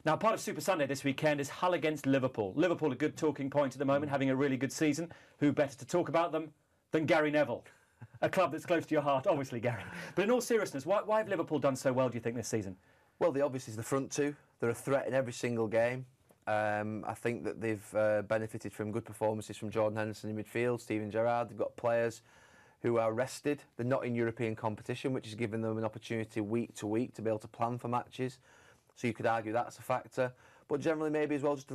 Now, part of Super Sunday this weekend is Hull against Liverpool. Liverpool, a good talking point at the moment, having a really good season. Who better to talk about them than Gary Neville? A club that's close to your heart, obviously, Gary. But in all seriousness, why have Liverpool done so well, do you think, this season? Well, the obvious is the front two. They're a threat in every single game. I think that they've benefited from good performances from Jordan Henderson in midfield, Steven Gerrard. They've got players who are rested. They're not in European competition, which has given them an opportunity week to week to be able to plan for matches. So you could argue that's a factor. But generally maybe as well just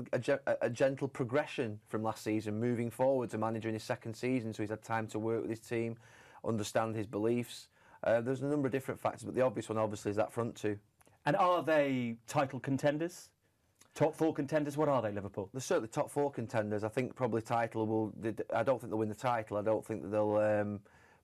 a gentle progression from last season, moving forward to manager in his second season, so he's had time to work with his team, understand his beliefs. There's a number of different factors, but the obvious one obviously is that front two. And are they title contenders? Top four contenders? What are they, Liverpool? They're certainly top four contenders. I think probably title will... I don't think they'll win the title. I don't think that they'll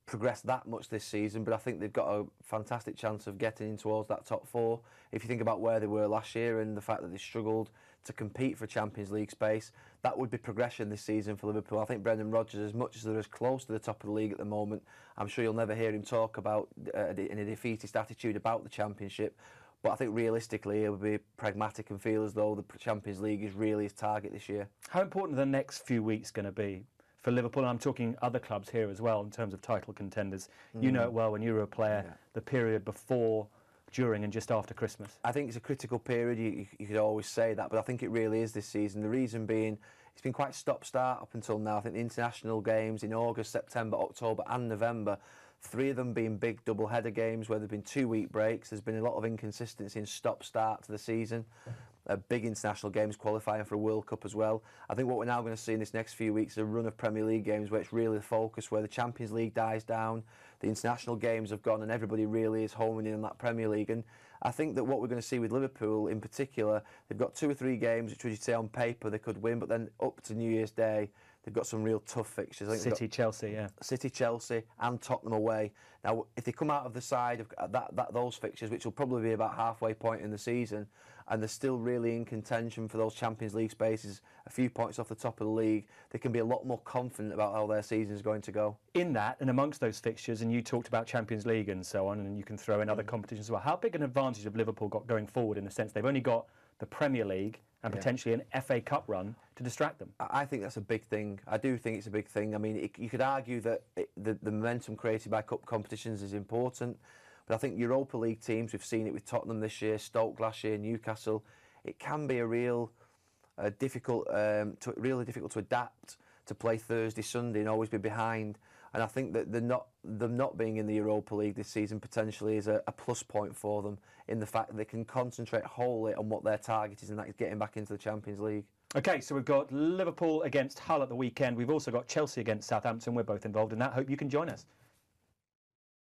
progress that much this season, but I think they've got a fantastic chance of getting in towards that top four. If you think about where they were last year and the fact that they struggled to compete for Champions League space, that would be progression this season for Liverpool. I think Brendan Rodgers, as much as they're as close to the top of the league at the moment, I'm sure you'll never hear him talk about in a defeatist attitude about the Championship. But I think realistically he'll be pragmatic and feel as though the Champions League is really his target this year. How important are the next few weeks going to be for Liverpool? And I'm talking other clubs here as well in terms of title contenders. You know it well when you were a player, the period before, during and just after Christmas. I think it's a critical period, you could always say that, but I think it really is this season. The reason being, it's been quite stop-start up until now. I think the international games in August, September, October and November, 3 of them being big double-header games where there have been 2-week breaks. There's been a lot of inconsistency in stop-start to the season. Big international games qualifying for a World Cup as well. I think what we're now going to see in this next few weeks is a run of Premier League games where it's really the focus, where the Champions League dies down, the international games have gone and everybody really is homing in on that Premier League. And I think that what we're going to see with Liverpool in particular, they've got 2 or 3 games which, would you say, on paper they could win, but then up to New Year's Day they've got some real tough fixtures. I think City, Chelsea, yeah. City, Chelsea and Tottenham away. Now, if they come out of the side of those fixtures, which will probably be about halfway point in the season, and they're still really in contention for those Champions League spaces, a few points off the top of the league, they can be a lot more confident about how their season is going to go. In that, and amongst those fixtures, and you talked about Champions League and so on, and you can throw in other competitions as well, how big an advantage have Liverpool got going forward in the sense they've only got the Premier League and potentially an FA Cup run to distract them? I think that's a big thing. I do think it's a big thing. I mean, you could argue that the momentum created by cup competitions is important, but I think Europa League teams, we've seen it with Tottenham this year, Stoke last year, Newcastle, it can be a really difficult to adapt, to play Thursday, Sunday and always be behind. And I think that them not being in the Europa League this season potentially is a plus point for them in the fact that they can concentrate wholly on what their target is, and that is getting back into the Champions League. OK, so we've got Liverpool against Hull at the weekend. We've also got Chelsea against Southampton. We're both involved in that. Hope you can join us.